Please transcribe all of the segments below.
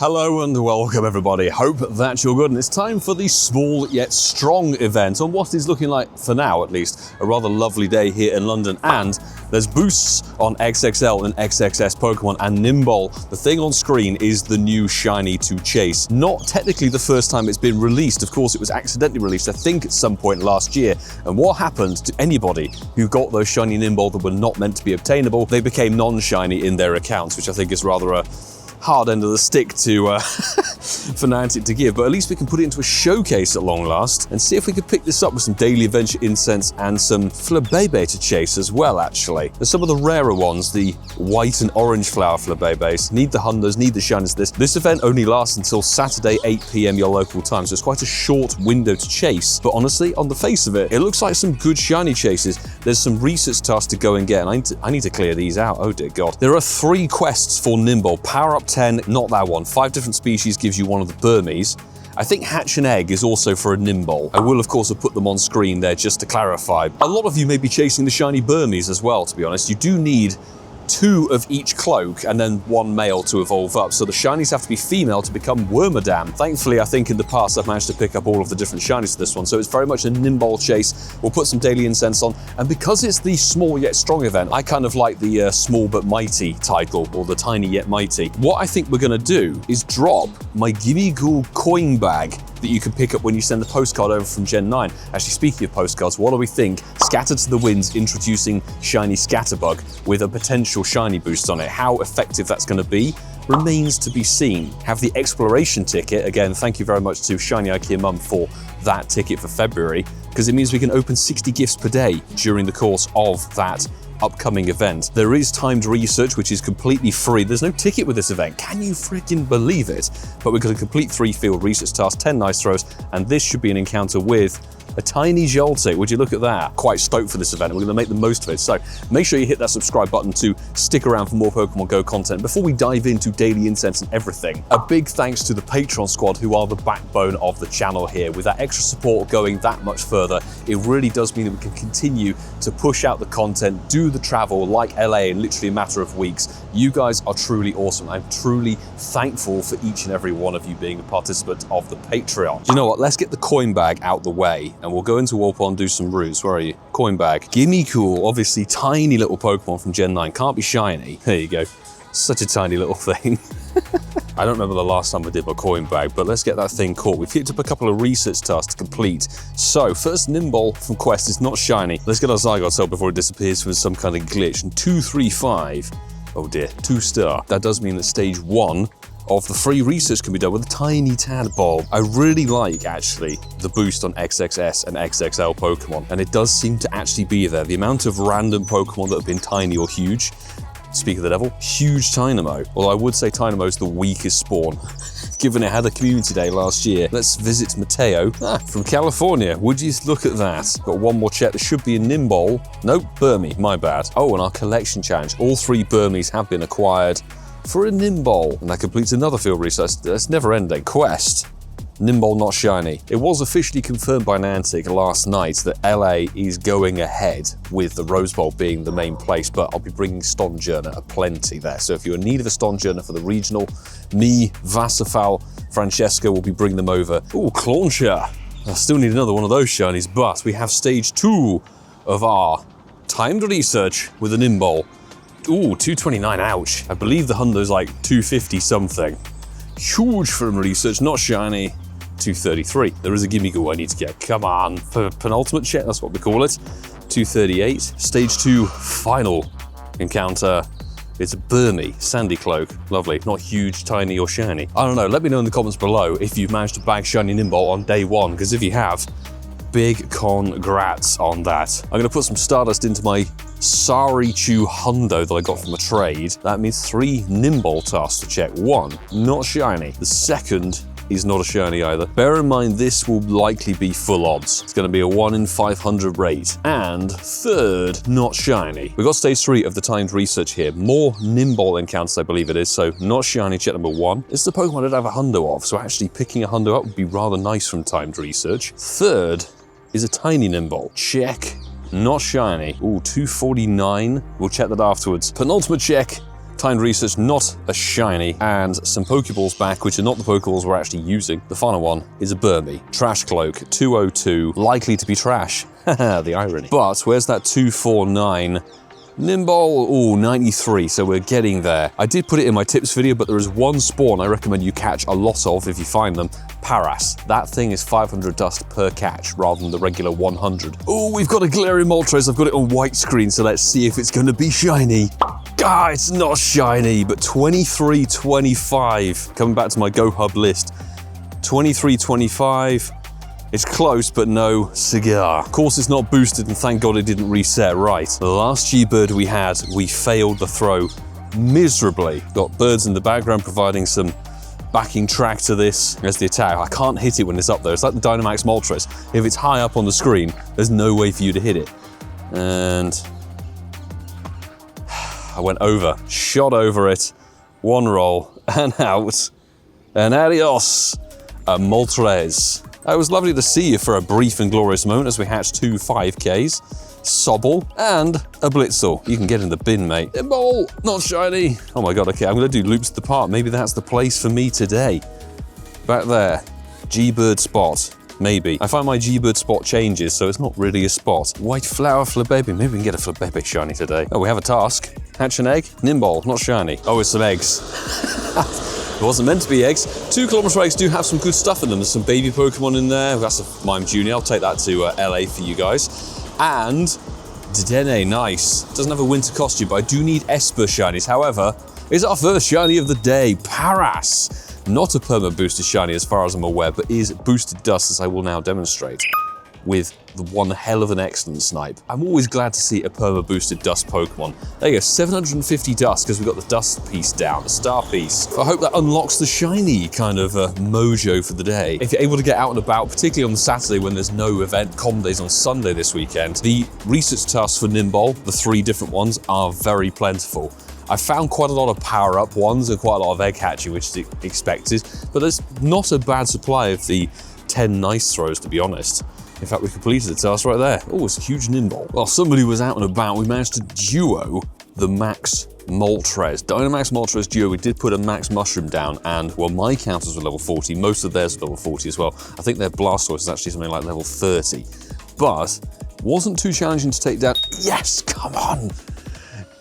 Hello and welcome everybody, hope that you're good, and it's time for the small yet strong event on what is looking like, for now at least, a rather lovely day here in London. And there's boosts on XXL and XXS Pokémon and Nymble. The thing on screen is the new shiny to chase. Not technically the first time it's been released, of course it was accidentally released I think at some point last year. And what happened to anybody who got those shiny Nymble that were not meant to be obtainable? They became non-shiny in their accounts, which I think is rather a hard end of the stick to for Niantic to give, but at least we can put it into a showcase at long last and see if we could pick this up with some daily adventure incense and some Flabébé to chase as well. Actually, there's some of the rarer ones, the white and orange flower Flabébés. Need the hundos, need the shinies. This event only lasts until Saturday 8 PM your local time, so it's quite a short window to chase, but honestly on the face of it, it looks like some good shiny chases. There's some research tasks to go and get, and I need to clear these out. Oh dear god. There are 3 quests for Nymble. Power up 10, not that one. 5 different species gives you one of the Burmese. I think Hatch an Egg is also for a Nymble. I will of course have put them on screen there just to clarify. A lot of you may be chasing the shiny Burmese as well, to be honest. You do need 2 of each cloak and then 1 male to evolve up, so the shinies have to be female to become Wormadam. Thankfully, I think in the past I've managed to pick up all of the different shinies to this one, so it's very much a Nymble chase. We'll put some daily incense on, and because it's the small yet strong event, I kind of like the small but mighty title, or the tiny yet mighty. What I think we're gonna do is drop my Gimme-Ghoul coin bag that you can pick up when you send the postcard over from Gen 9. Actually, speaking of postcards, what do we think? Scatter to the Winds introducing shiny Scatterbug with a potential shiny boost on it. How effective that's going to be remains to be seen. Have the exploration ticket. Again, thank you very much to Shiny IKEA Mum for that ticket for February, because it means we can open 60 gifts per day during the course of that upcoming event. There is timed research, which is completely free. There's no ticket with this event. Can you freaking believe it? But we're going to complete 3 field research tasks, 10 nice throws, and this should be an encounter with a tiny Joltik. Would you look at that? Quite stoked for this event. We're going to make the most of it. So make sure you hit that subscribe button to stick around for more Pokemon Go content. Before we dive into daily incense and everything, a big thanks to the Patreon squad, who are the backbone of the channel here. With that extra support going that much further, it really does mean that we can continue to push out the content, do the travel like LA in literally a matter of weeks. You guys are truly awesome. I'm truly thankful for each and every one of you being a participant of the Patreon. You know what? Let's get the coin bag out the way and we'll go into Warpon and do some routes. Where are you? Coin bag. Gimme-Ghoul, obviously tiny little Pokemon from Gen 9. Can't be shiny. There you go. Such a tiny little thing. I don't remember the last time I did my coin bag, but let's get that thing caught. We've picked up a couple of research tasks to complete. So, first Nymble from Quest is not shiny. Let's get our Zygarde cell before it disappears from some kind of glitch. And 235, oh dear, 2-star. That does mean that stage 1 of the free research can be done with a tiny tadpole. I really like, actually, the boost on XXS and XXL Pokemon, and it does seem to actually be there. The amount of random Pokemon that have been tiny or huge. Speak of the devil, huge Dynamo. Although I would say Dynamo's the weakest spawn, given it had a community day last year. Let's visit Mateo from California. Would you look at that? Got one more check. There should be a Nymble. Nope, Burmy, my bad. Oh, and our collection challenge. All 3 Burmies have been acquired for a Nymble. And that completes another field research. That's never ending. Quest. Nymble not shiny. It was officially confirmed by Niantic last night that LA is going ahead with the Rose Bowl being the main place, but I'll be bringing Stonjourner aplenty there. So if you're in need of a Stonjourner for the regional, me, Vassafal, Francesco will be bringing them over. Ooh, Clauncher. I still need another one of those shinies, but we have stage 2 of our timed research with a Nymble. Ooh, 229, ouch. I believe the hundo's like 250 something. Huge from research, not shiny. 233. There is a Gimme-Ghoul I need to get. Come on, penultimate check, that's what we call it. 238. Stage 2 final encounter. It's a Burmy, Sandy Cloak. Lovely. Not huge, tiny, or shiny. I don't know. Let me know in the comments below if you've managed to bag shiny Nymble on day 1, because if you have, big congrats on that. I'm going to put some Stardust into my Sarichu Hundo that I got from a trade. That means 3 Nymble tasks to check. 1, not shiny. The second is not a shiny either. Bear in mind, this will likely be full odds. It's going to be a 1 in 500 rate. And third, not shiny. We've got stage 3 of the timed research here. More Nymble encounters, I believe it is. So not shiny, check number 1. It's the Pokemon I don't have a hundo of, so actually picking a hundo up would be rather nice from timed research. Third is a tiny Nymble. Check. Not shiny. Ooh, 249. We'll check that afterwards. Penultimate check. Timed research, not a shiny, and some Pokeballs back, which are not the Pokeballs we're actually using. The final one is a Burmy. Trash Cloak, 202, likely to be trash. Haha, the irony. But where's that 249? Nymble, oh, 93, so we're getting there. I did put it in my tips video, but there is one spawn I recommend you catch a lot of if you find them. Paras. That thing is 500 dust per catch rather than the regular 100. Oh, we've got a Galarian Moltres. I've got it on white screen, so let's see if it's going to be shiny. Ah, it's not shiny, but 2325. Coming back to my Go Hub list. 2325. It's close, but no cigar. Of course, it's not boosted, and thank God it didn't reset right. The last G-Bird we had, we failed the throw miserably. Got birds in the background providing some backing track to this. There's the attack. I can't hit it when it's up there. It's like the Dynamax Moltres. If it's high up on the screen, there's no way for you to hit it. And I went over, shot over it, one roll, and out. And adios, a Moltres. It was lovely to see you for a brief and glorious moment as we hatched 2 5Ks, Sobble, and a Blitzel. You can get in the bin, mate. Nymble, not shiny. Oh my God, okay, I'm gonna do loops at the park. Maybe that's the place for me today. Back there, G-Bird spot, maybe. I find my G-Bird spot changes, so it's not really a spot. White flower Flabébé, maybe we can get a Flabébé shiny today. Oh, we have a task. Hatch an egg, Nymble, not shiny. Oh, it's some eggs. It wasn't meant to be eggs. 2 kilometer eggs do have some good stuff in them. There's some baby Pokemon in there. That's a Mime Junior. I'll take that to LA for you guys. And Dedenne, nice. Doesn't have a winter costume, but I do need Esper shinies. However, it's our first shiny of the day, Paras. Not a perma boosted shiny as far as I'm aware, but is boosted dust, as I will now demonstrate, with the one hell of an excellent snipe. I'm always glad to see a perma boosted dust Pokemon. There you go, 750 dust because we've got the dust piece down, the star piece. I hope that unlocks the shiny kind of mojo for the day. If you're able to get out and about, particularly on Saturday when there's no event, common days on Sunday this weekend, the research tasks for Nymble, the 3 different ones, are very plentiful. I found quite a lot of power-up ones and quite a lot of egg hatching, which is expected, but there's not a bad supply of the 10 nice throws, to be honest. In fact, we completed the task right there. Oh, it's a huge Nymble. While somebody was out and about, we managed to duo the Max Moltres. Dynamax Moltres duo, we did put a Max Mushroom down, and, well, my counters were level 40. Most of theirs were level 40 as well. I think their Blastoise is actually something like level 30. But wasn't too challenging to take down. Yes, come on!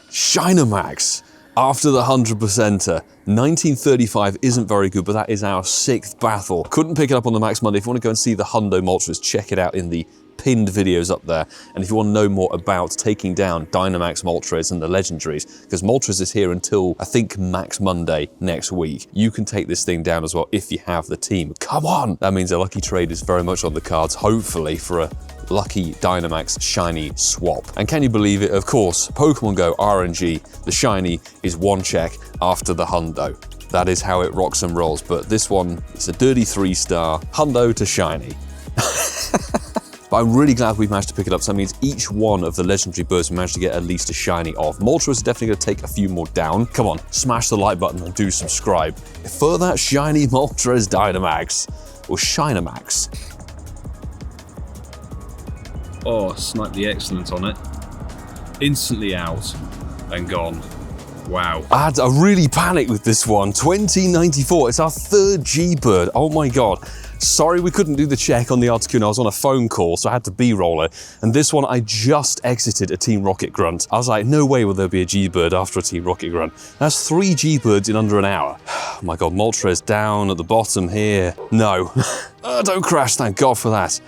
Dynamax. After the 100%er, 1935 isn't very good, but that is our 6th battle. Couldn't pick it up on the Max Monday. If you want to go and see the Hundo Moltres, check it out in the pinned videos up there. And if you want to know more about taking down Dynamax Moltres and the legendaries, because Moltres is here until, I think, Max Monday next week, you can take this thing down as well if you have the team. Come on! That means a lucky trade is very much on the cards, hopefully, for a lucky Dynamax shiny swap. And can you believe it? Of course, Pokemon GO RNG, the shiny is 1 check after the Hundo. That is how it rocks and rolls, but this one, it's a dirty 3-star, Hundo to shiny. But I'm really glad we've managed to pick it up, so that means each one of the legendary birds we managed to get at least a shiny of. Moltres is definitely going to take a few more down. Come on, smash the like button and do subscribe for that shiny Moltres Dynamax, or Shinamax. Oh, sniped the excellent on it. Instantly out and gone. Wow. I really panicked with this one. 2094, it's our 3rd G-Bird. Oh my God. Sorry we couldn't do the check on the Articuno. I was on a phone call, so I had to B-roll it. And this one, I just exited a Team Rocket Grunt. I was like, no way will there be a G-Bird after a Team Rocket Grunt. That's 3 G-Birds in under an hour. Oh my God, Moltres down at the bottom here. No. Don't crash, thank God for that.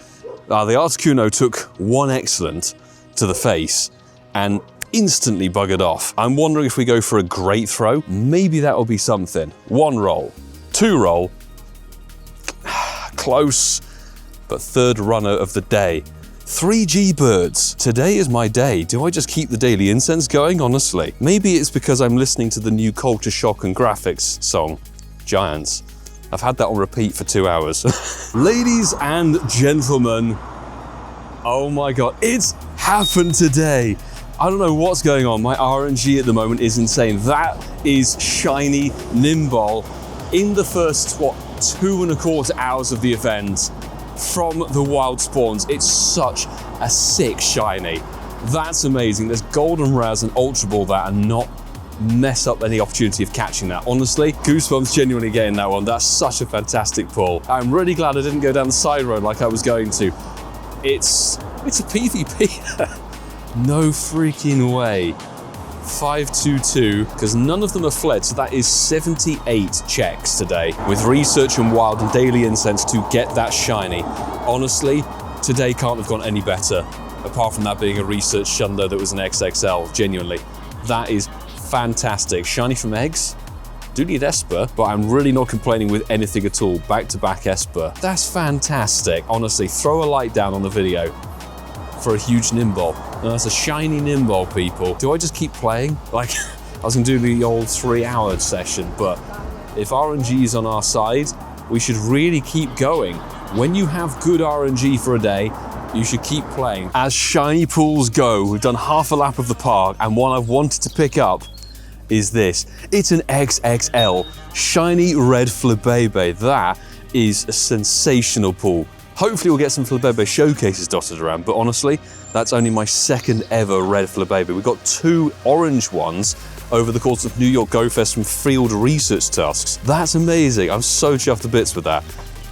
The Articuno took 1 excellent to the face and instantly buggered off. I'm wondering if we go for a great throw. Maybe that will be something. 1 roll, 2 roll. Close, but 3rd runner of the day. 3 G-Birds. Today is my day. Do I just keep the daily incense going, honestly? Maybe it's because I'm listening to the new Culture Shock and Graphics song, Giants. I've had that on repeat for 2 hours. Ladies and gentlemen, oh my God, it's happened today. I don't know what's going on. My RNG at the moment is insane. That is shiny Nymble in the first, 2¼ hours of the event from the wild spawns. It's such a sick shiny. That's amazing. There's Golden Raz and Ultra Ball that are not mess up any opportunity of catching that. Honestly, goosebumps genuinely getting that one. That's such a fantastic pull. I'm really glad I didn't go down the side road like I was going to. It's a PvP. No freaking way. 522, because none of them are fled, so that is 78 checks today with research and wild and daily incense to get that shiny. Honestly, today can't have gone any better, apart from that being a research shundo that was an XXL, genuinely. That is fantastic. Shiny from eggs? Do need Esper, but I'm really not complaining with anything at all. Back-to-back Esper. That's fantastic. Honestly, throw a like down on the video for a huge Nymble. And that's a shiny Nymble, people. Do I just keep playing? Like, I was gonna do the old 3-hour session, but if RNG is on our side, we should really keep going. When you have good RNG for a day, you should keep playing. As shiny pools go, we've done half a lap of the park, and one I've wanted to pick up is this. It's an XXL shiny red Flabébé. That is a sensational pool. Hopefully we'll get some Flabébé showcases dotted around, but honestly, that's only my second ever red Flabébé. We got 2 orange ones over the course of New York Go Fest from field research tasks. That's amazing. I'm so chuffed to bits with that.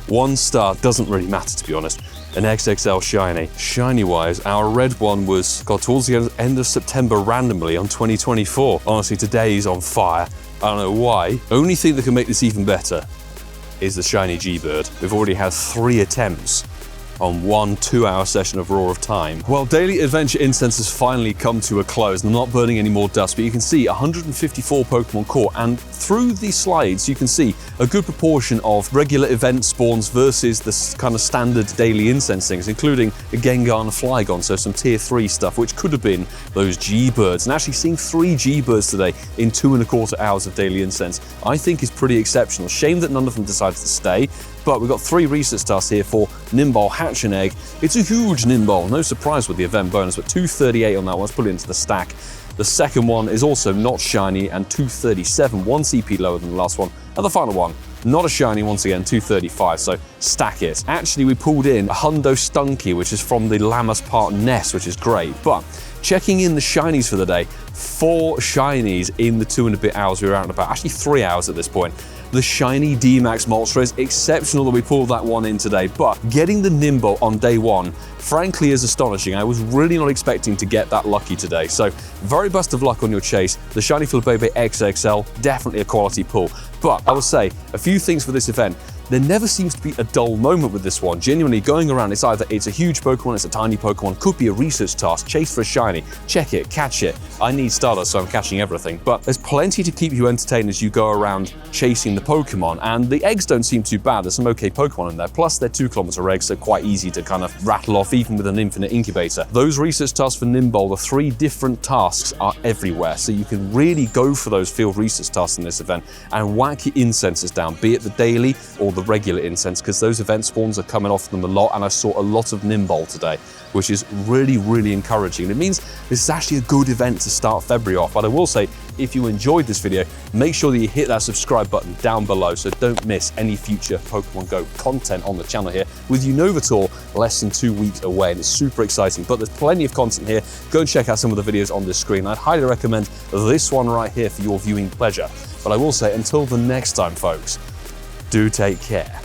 1 star doesn't really matter, to be honest. An XXL shiny. Shiny-wise, our red one was got towards the end of September randomly on 2024. Honestly, today is on fire. I don't know why. Only thing that can make this even better is the shiny G-Bird. We've already had 3 attempts on 1 2-hour session of Roar of Time. Well, daily adventure incense has finally come to a close. I'm not burning any more dust, but you can see 154 Pokemon caught, and through these slides you can see a good proportion of regular event spawns versus the kind of standard daily incense things, including a Gengar and a Flygon, so some tier 3 stuff, which could have been those G-Birds. And actually seeing 3 G-Birds today in 2¼ hours of daily incense, I think is pretty exceptional. Shame that none of them decided to stay, but we've got 3 research tasks here for Nymble, Hatch and Egg. It's a huge Nymble, no surprise with the event bonus, but 238 on that one. Let's put it into the stack. The second one is also not shiny and 237, 1 CP lower than the last one. And the final one, not a shiny once again, 235, so stack it. Actually, we pulled in a Hundo Stunky, which is from the Llamas Park Nest, which is great, but checking in the shinies for the day, 4 shinies in the 2 and a bit hours we were out and about, actually 3 hours at this point. The shiny Dynamax Moltres, exceptional that we pulled that one in today, but getting the Nymble on day 1, frankly, is astonishing. I was really not expecting to get that lucky today, so very best of luck on your chase. The shiny Flabébé XXL, definitely a quality pull, but I will say a few things for this event. There never seems to be a dull moment with this one. Genuinely going around, it's either it's a huge Pokemon, it's a tiny Pokemon, could be a research task, chase for a shiny, check it, catch it. I need Stardust, so I'm catching everything. But there's plenty to keep you entertained as you go around chasing the Pokemon, and the eggs don't seem too bad. There's some okay Pokemon in there, plus they're 2km eggs, so quite easy to kind of rattle off even with an infinite incubator. Those research tasks for Nymble, the 3 different tasks are everywhere, so you can really go for those field research tasks in this event and whack your incenses down, be it the daily or the regular incense, because those event spawns are coming off them a lot, and I saw a lot of Nymble today, which is really, really encouraging. And it means this is actually a good event to start February off. But I will say, if you enjoyed this video, make sure that you hit that subscribe button down below so don't miss any future Pokemon Go content on the channel here. With Unova less than 2 weeks away, and it's super exciting, but there's plenty of content here. Go and check out some of the videos on this screen. I'd highly recommend this one right here for your viewing pleasure. But I will say, until the next time, folks, do take care.